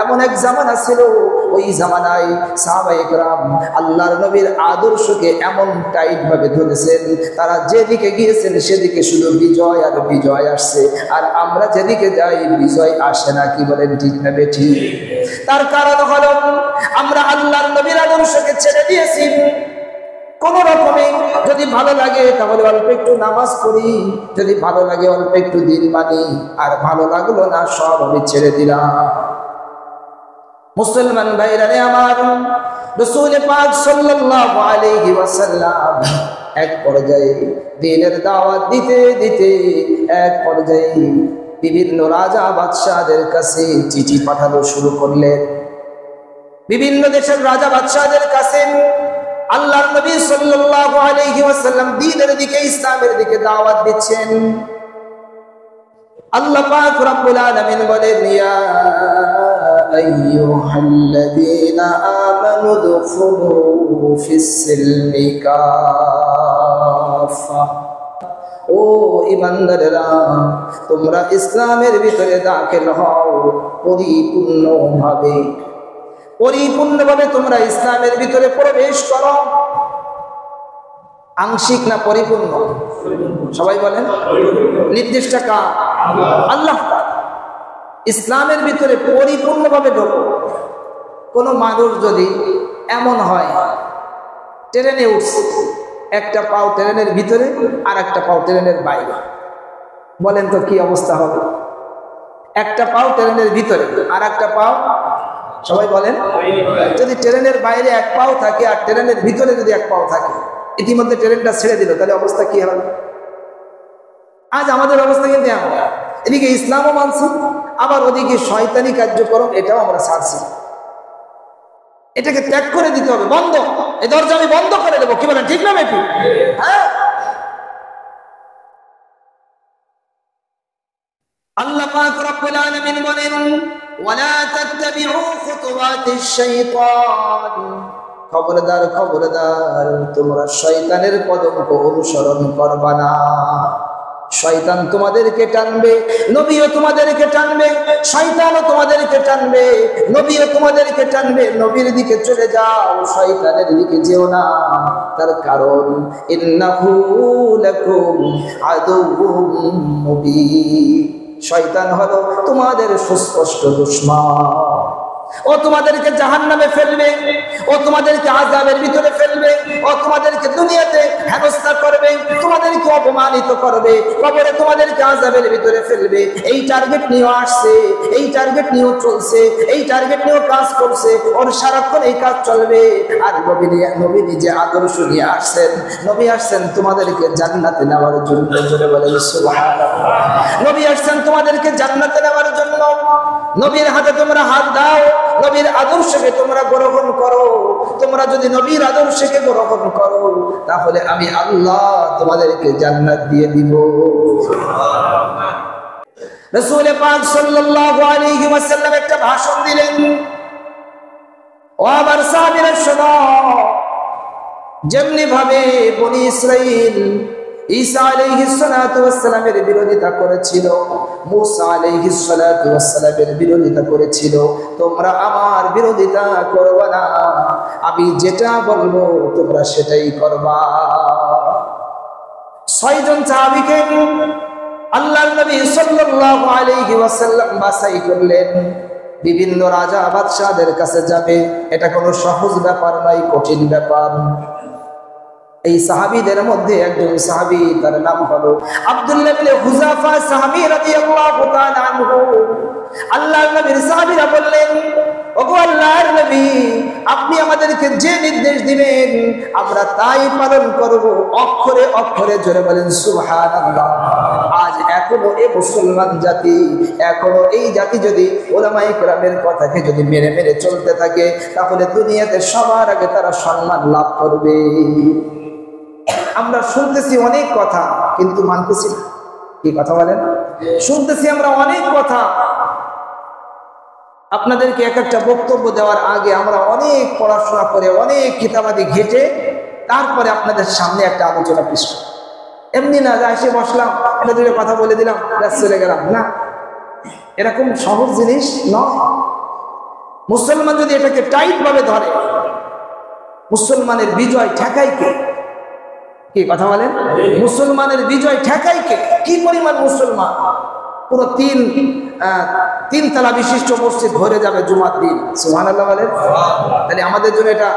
এমন এক জামানা ছিল, ওই জামানায় সাহাবায়ে কেরাম আল্লাহর নবীর আদর্শকে এমন টাইট ভাবে ধরেছেন, তারা যেদিকে গিয়েছেন সেদিকে শুধু বিজয় আর বিজয় আসছে, আর আমরা যেদিকে যাই বিজয় আসে না। কি বলেন, ঠিক না বেঠিক? তার কারণ হলো আমরা আল্লাহর নবীর আদর্শকে ছেড়ে দিয়েছি। কোন রকমে যদি ভালো লাগে তাহলে অল্প একটু নামাজ পড়ি, যদি ভালো লাগে অল্প একটু দিন মানি, আর ভালো লাগলো না সব আমি ছেড়ে দিলাম। মুসলমান ভাইরা রে আমার, রাসূল পাক সাল্লাল্লাহু আলাইহি ওয়াসাল্লাম এক পর্যায়ে দ্বীনের দাওয়াত দিতে দিতে এক পর্যায়ে বিভিন্ন রাজা বাদশাহদের কাছে চিঠি পাঠানো শুরু করলেন। বিভিন্ন দেশের রাজা বাদশাহদের কাছে আল্লাহর নবী সাল্লাল্লাহু আলাইহি ওয়াসাল্লাম দ্বীনের দিকে, ইসলামের দিকে দাওয়াত দিচ্ছেন। আল্লাহ পাক রব্বুল আলামিন বলেন, ইয়া আইয়ুহাল্লাযীনা আমানু দুখুলু ফিস-সিলমি কাফা, ও ঈমানদারেরা তোমরা ইসলামের ভিতরে দাখিল হও পরিপূর্ণভাবে। পরিপূর্ণভাবে তোমরা ইসলামের ভিতরে প্রবেশ করো। আংশিক না পরিপূর্ণ? সবাই বলেন। নির্দিষ্ট কার? আল্লাহ। ইসলামের ভিতরে পরিপূর্ণভাবে ঢোকো। কোন মানুষ যদি এমন হয় ট্রেনে উঠছে, একটা পাও ট্রেনের ভিতরে আর একটা পাও ট্রেনের বাইরে, বলেন তো কি অবস্থা হবে? একটা পাও ট্রেনের ভিতরে আর একটা পাও, সবাই বলেন, যদি ট্রেনের বাইরে এক পাও থাকে আর ট্রেনের ভিতরে যদি এক পাও থাকে, ইতিমধ্যে ট্রেনটা ছেড়ে দিল, তাহলে অবস্থা কি হবে? আজ আমাদের অবস্থা কিন্তু এমন, এদিকে ইসলামও মানছি, আবার ওদিকে শয়তানি কার্যক্রম এটাও আমরা ছাড়ছি। এটাকে ত্যাগ করে দিতে হবে, বন্ধ, এই দরজা আমি বন্ধ করে দেবো। কি বলেন, ঠিক না বেটি? হ্যাঁ। আল্লাহ পাক রব্বুল আলামিন বলেন, ওয়ালা তাত্তাবিউ খুতুওয়াতিশ শাইতান, খবরদার খবরদার তোমরা শয়তানের কদমকে অনুসরণ করবা না। শয়তান তোমাদেরকে টানবে, নবীও তোমাদেরকে টানবে, শয়তানও তোমাদেরকে টানবে, নবীও তোমাদেরকে টানবে। নবীর দিকে চলে যাও, শয়তানের দিকে যেও না। তার কারণ ইন্নাহু লাকুম আদুউম মুবিন, শয়তান হলো তোমাদের সুস্পষ্ট দুশমন। ও তোমাদেরকে জাহান্নামে ফেলবে, ও তোমাদেরকে আযাবের ভিতরে ফেলবে, ও তোমাদেরকে দুনিয়াতে হেনস্থা করবে, তোমাদেরকে অপমানিত করবে, কবরে তোমাদেরকে আযাবের ভিতরে ফেলবে। এই টার্গেট নিয়ে আসছে, এই টার্গেট নিয়ে চলছে, এই টার্গেট নিয়ে কাজ করছে, ওর সারাক্ষণ এই কাজ চলবে। আর নবী নিজে আদর্শ নিয়ে আসছেন, নবী আসছেন তোমাদেরকে জান্নাতে নেওয়ার জন্য। জোরে বলেন সুবহানাল্লাহ। নবী আসছেন তোমাদেরকে জান্নাতে নেওয়ার জন্য। নবীর হাতে তোমরা হাত দাও, নবীর আদর্শকে তোমরা গ্রহণ করো। তোমরা যদি নবীর আদর্শকে গ্রহণ করো, তাহলে আমি আল্লাহ তোমাদেরকে জান্নাত দিয়ে দিব। রাসূল পাক সাল্লাল্লাহু আলাইহি ওয়াসাল্লাম একটা ভাষণ দিলেন। ও আমার সাহাবীরা শোনো, যেমনি ভাবে বনি ইসরাইল ঈসা আলাইহিস সালাতু ওয়াস সালামের বিরোধিতা করেছিল, মুসা আলাইহিস সালাতু ওয়াস সালামের বিরোধিতা করেছিল, তোমরা আমার বিরোধিতা করবে না। আমি যেটা বলবো তোমরা সেটাই করবা। 6 জন সাহাবীকে আল্লাহর নবী সাল্লাল্লাহু আলাইহি ওয়াসাল্লাম বাছাই করলেন। বিভিন্ন রাজা বাদশাহদের কাছে যাবে, এটা কোনো সহজ ব্যাপার নয়, কঠিন ব্যাপার। এই সাহাবীদের মধ্যে একজন সাহাবী, তার নাম হলো আব্দুল্লাহ ইবনে হুযাফা সাহাবী রাদিয়াল্লাহু তাআলা আনহু। আল্লাহর নবীর সাহাবীরা বললেন, ওগো আল্লাহর নবী, আপনি আমাদেরকে যে নির্দেশ দিবেন আমরা তাই পালন করব, অক্ষরে অক্ষরে। জোরে বলেন সুবহানাল্লাহ। আজ এখনো এই মুসলমান জাতি, এখনো এই জাতি যদি উলামায়ে কেরামের কথাকে যদি মেনে মেনে চলতে থাকে, তাহলে দুনিয়াতে সবার আগে তারা সম্মান লাভ করবে। আমরা শুনতেছি অনেক কথা, কিন্তু মানতেছি না। কি কথা বলেন? শুনতেছি আমরা অনেক কথা, আপনাদেরকে এক একটা বক্তব্য দেওয়ার আগে আমরা অনেক পড়াশোনা করে, অনেক কিতাবাদি ঘেটে তারপরে আপনাদের সামনে একটা আলোচনা পেশ করি। এমনি না যা এসে বসলাম, এটা দুটো কথা বলে দিলাম, চলে গেলাম, না, এরকম সহজ জিনিস নয়। মুসলমান যদি এটাকে টাইট ভাবে ধরে, মুসলমানের বিজয় ঠেকায় কে? কি কথা বলেন? মুসলমানের বিজয় ঠেকায় কে? কি পরিমাণ মুসলমান! পুরো তিন তলা বিশিষ্ট মসজিদ ভরে যাবে জুমার দিন। সুবহানাল্লাহ বলেন। তাহলে আমাদের জন্য এটা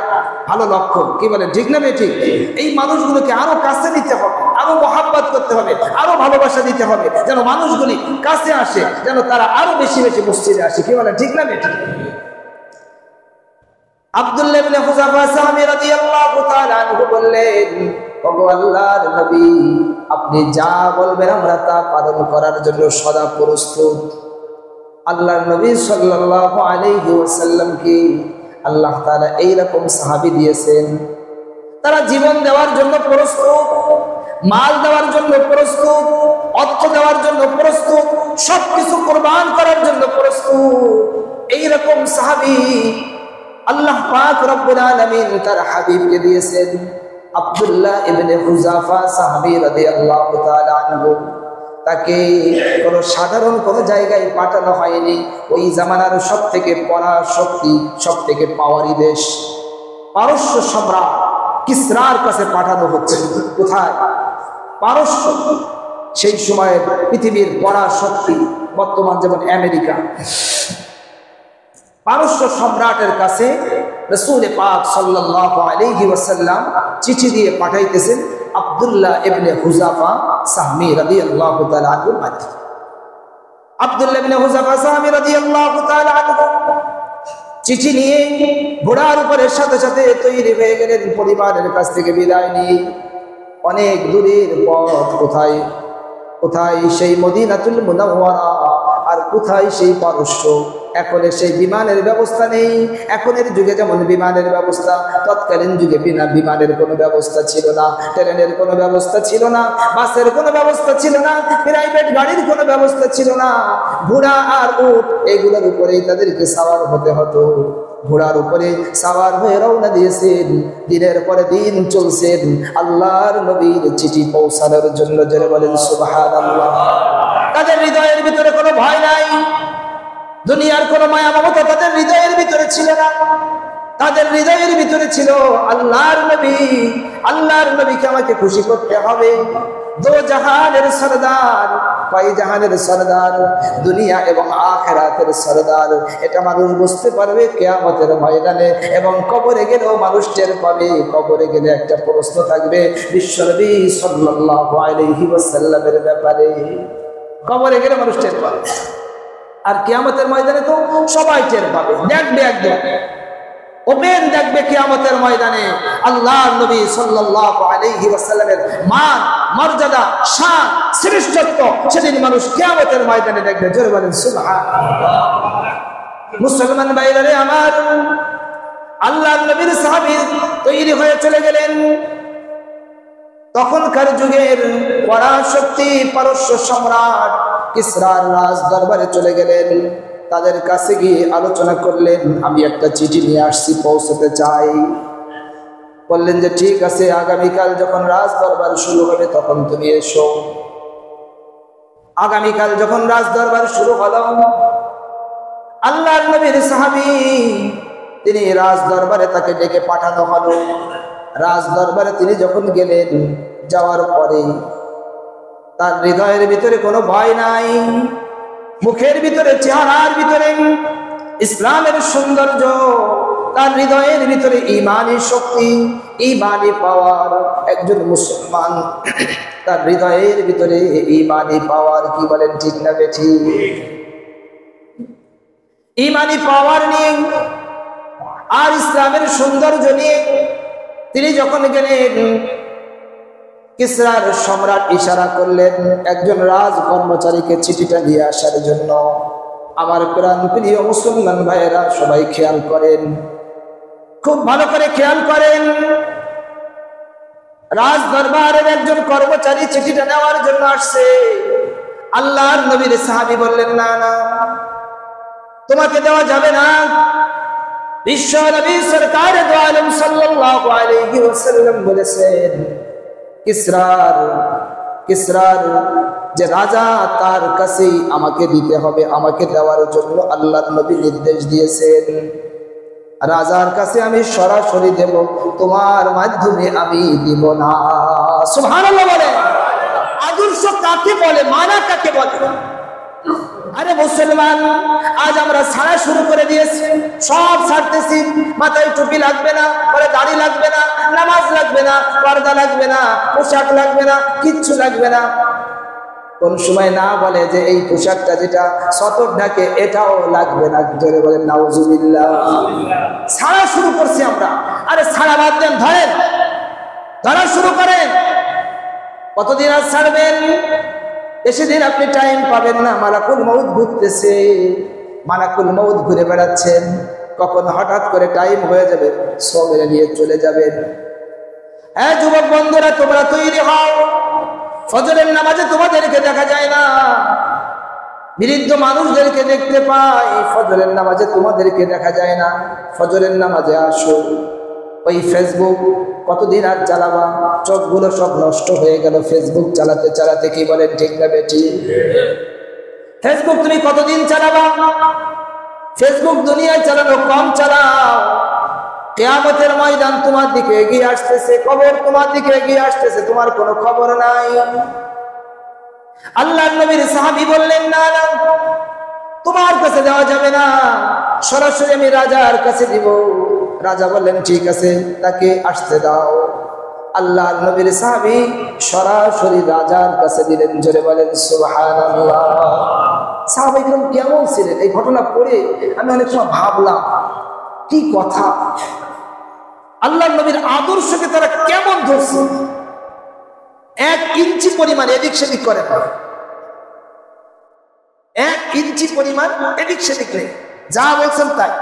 ভালো লক্ষণ। কি বলেন, ঠিক না ঠিক? এই মানুষগুলোকে আরো কাছে নিতে হবে, আরো মহাব্বত করতে হবে, আরো ভালোবাসা দিতে হবে, যেন মানুষগুলি কাছে আসে, যেন তারা আরো বেশি বেশি মসজিদে আসে। কি বলেন, ঠিক না ঠিক? আব্দুল্লাহ ইবনে হুযাফা সাহাবী রাদিয়াল্লাহু তাআলা আনহু বললেন, ওগো আল্লাহর নবী, আপনি যা বলবেন আমরা তা পালন করার জন্য সদা প্রস্তুত। আল্লাহর নবী সাল্লাল্লাহু আলাইহি ওয়াসাল্লামকে আল্লাহ তাআলা এইরকম সাহাবী দিয়েছেন, তারা জীবন দেওয়ার জন্য প্রস্তুত, মাল দেওয়ার জন্য প্রস্তুত, অর্থ দেওয়ার জন্য প্রস্তুত, সবকিছু কুরবান করার জন্য প্রস্তুত। এইরকম সাহাবী আল্লাহ পাক রব্বুল আলামিন তার হাবিবকে দিয়েছেন। আব্দুল্লাহ ইবনে হুযাফা সাহাবী রাদিয়াল্লাহু তাআলা আনহু, তাকে কোনো সাধারণ কোনো জায়গায় পাঠানো হয়নি। ওই জামানার সবথেকে পরাশক্তি, সবথেকে পাওয়ারি দেশ পারস্য সম্রাট কিসরার কাছে পাঠানো হচ্ছে। কোথায়? পারস্য। সেই সময়ের পৃথিবীর পরাশক্তি, বর্তমান যেমন আমেরিকা। পারস্য সম্রাটের কাছে রাসূল পাক সাল্লাল্লাহু আলাইহি ওয়াসাল্লাম চিঠি দিয়ে পাঠাইতেছেন আব্দুল্লাহ ইবনে হুযাফা সাহাবী রাদিয়াল্লাহু তাআলা আনহু। আব্দুল্লাহ ইবনে হুযাফা সাহাবী রাদিয়াল্লাহু তাআলা আনহু চিঠি নিয়ে ঘোড়ার উপরে সাথে সাথে তৈরি হয়ে গেলেন পরিবারের কাছ থেকে বিদায় নিয়ে। অনেক দূরের পথ, কোথায় কোথায় সেই মদিনাতুল মুনাওয়ারা, আর কোথায় সেই পারস্য। এখন সেই বিমানের ব্যবস্থা নেই। এখনের যুগে যেমন বিমানের ব্যবস্থা, তৎকালীন যুগে বিমানের কোনো ব্যবস্থা ছিল না, ট্রেনের কোনো ব্যবস্থা ছিল না, বাসের কোনো ব্যবস্থা ছিল না, প্রাইভেট গাড়ির কোনো ব্যবস্থা ছিল না। ঘোড়া আর উট এগুলোর উপরেই তাদেরকে সাওয়ার হতে হতো। ঘোড়ার উপরে সাওয়ার হয়ে রওনা দিয়েছেন, দিনের পরে দিন চলছেন আল্লাহর নবীর চিঠি পৌঁছানোর জন্য। যারা বলেন সুবহানাল্লাহ। তাদের হৃদয়ের ভিতরে কোনো ভয় নাই, দুনিয়ার কোনো মায়া মমতা তাদের হৃদয়ের ভিতরে ছিল না। তাদের হৃদয়ের ভিতরে ছিল আল্লাহর নবী, আল্লাহর নবীকে আমাকে খুশি করতে হবে। দো জাহানের সরদার, কয় জাহানের সরদার, দুনিয়া এবং আখিরাতের সরদার। এটা মানুষ বুঝতে পারবে কিয়ামতের ময়দানে, এবং কবরে গেলেও মানুষ টের পাবে। কবরে গেলে একটা প্রশ্ন থাকবে বিশ্বনবী সাল্লাল্লাহু আলাইহি ওয়াসাল্লামের ব্যাপারে। কবরে গেলে মানুষ টের পাবে, আর কিয়ামতের ময়দানে তো সবাই টের পাবে, দেখবে, একদম ওপেন দেখবে কিয়ামতের ময়দানে আল্লাহর নবী সাল্লাল্লাহু আলাইহি ওয়াসাল্লামের মান, মর্যাদা, শান, শ্রেষ্ঠত্ব সেদিন মানুষ কিয়ামতের ময়দানে দেখবে। জোরে বলেন সুবহানাল্লাহ। মুসলমান ভাইরা রে আমার, আল্লাহর নবীর সাহাবী তৈরি হয়ে চলে গেলেন। তখনকার যুগের পরাশক্তি পারস্য সম্রাট কিসরার রাজ দরবারে চলে গেলেন। তাদের কাছে গিয়ে আলোচনা করলেন, আমি একটা চিঠি নিয়ে আসছি, পৌঁছতে চাই। বললেন যে ঠিক আছে, আগামীকাল যখন রাজ দরবার শুরু হবে তখন তুমি এসো। আগামীকাল যখন রাজ দরবার শুরু হলো, আল্লাহর নবীর সাহাবী তিনি রাজ দরবারে তাকে ডেকে পাঠানো হলো। রাজ দরবারে তিনি যখন গেলেন, যাওয়ার পরে তার হৃদয়ের ভিতরে কোনো ভয় নাই, মুখের ভিতরে, চেহারার ভিতরে ইসলামের সৌন্দর্য, তার হৃদয়ের ভিতরে ঈমানের শক্তি, ঈমানি পাওয়ার। একজন মুসলমান তার হৃদয়ের ভিতরে ঈমানি পাওয়ার, কি বলেন ঠিক না বেঠিক? ঈমানি পাওয়ার নিয়ে আর ইসলামের সৌন্দর্য নিয়ে তিনি যখন গেলেন, কিসরার সম্রাট ইশারা করলেন একজন রাজ কর্মচারীকে চিঠিটা দিয়ে আসার জন্য। আমার প্রাণ প্রিয় মুসলমান ভাইয়েরা, সবাই খেয়াল করেন, খুব ভালো করে খেয়াল করেন। রাজ দরবারের একজন কর্মচারী চিঠিটা নেওয়ার জন্য আসছে। আল্লাহর নবীর সাহাবী বললেন, না না, তোমাকে দেওয়া যাবে না। বিশ্ব নবী সরকার দো আলম সাল্লাল্লাহু আলাইহি ওয়াসাল্লাম বলেছেন, কিসরার যে রাজা তার কাছেই আমাকে দিতে হবে, আমাকে দেওয়ার জন্য আল্লাহর নবী নির্দেশ দিয়েছেন। রাজার কাছে আমি সরাসরি দেব, তোমার মাধ্যমে আমি দিব না। সুবহানাল্লাহ বলে। আদর্শ কাকে বলে, মানা কাকে বলে? আরে মুসলমান, আজ আমরা ছাড়া শুরু করে দিয়েছি, সব ছাড়তেছি। মাথায় টুপি লাগবে না, পরে দাড়ি লাগবে না, নামাজ লাগবে না, পর্দা লাগবে না, পোশাক লাগবে না, কিচ্ছু লাগবে না। কোন সময় না বলে যে এই পোশাকটা যেটা সতর ঢাকে এটাও লাগবে না, জোরে বলেন নাউজুবিল্লাহ। ছাড়া শুরু করছি আমরা। আরে ছাড়া বাদ দেন, ধরেন, ধরা শুরু করেন। কতদিন আর ছাড়বেন? বেশি দিন আপনি টাইম পাবেন না। মালাকুল মউত ঘুরতেছে, মালাকুল মউত ঘুরে বেড়াচ্ছেন, কখন হঠাৎ করে টাইম হয়ে যাবে, সবেরে নিয়ে চলে যাবেন। হ্যাঁ যুবক বন্ধুরা, তোমরা তৈরি হও। ফজরের নামাজে তোমাদেরকে দেখা যায় না, বৃদ্ধ মানুষদেরকে দেখতে পাই। ফজরের নামাজে তোমাদেরকে দেখা যায় না। ফজরের নামাজে আসো। ওই ফেসবুক কতদিন আর চালাবা? চোখগুলো সব নষ্ট হয়ে গেল ফেসবুক চালাতে চালাতে। কি বলেন, ঠিক না বেটি? ফেসবুক তুমি কতদিন চালাবা? ফেসবুক দুনিয়ায় চালানো কম চালাও। কিয়ামতের ময়দান তোমার দিকে এগিয়ে আসতেছে, কবর তোমার দিকে এগিয়ে আসতেছে, তোমার কোনো খবর নাই। আল্লাহর নবীর সাহাবী বললেন, না না, তোমার কাছে দেওয়া যাবে না, সরাসরি আমি রাজার কাছে দিব। রাজা বললেন, ঠিক আছে, তাকে আসতে দাও। আল্লাহর নবীর সাহাবী সরাসরি রাজার কাছে দিলেন। জোরে বলেন সুবহানাল্লাহ। সাহাবায়ে কেরাম কেমন ছিলেন? এই ঘটনা পড়ে আমি অনেক সময় ভাবলাম, কি কথা, আল্লাহর নবীর আদর্শকে তারা কেমন ধরছে। 1 ইঞ্চি পরিমাণ এদিক সেদিক করে না, 1 ইঞ্চি পরিমাণ এদিক সেদিক নেই, যা বলছেন তাই।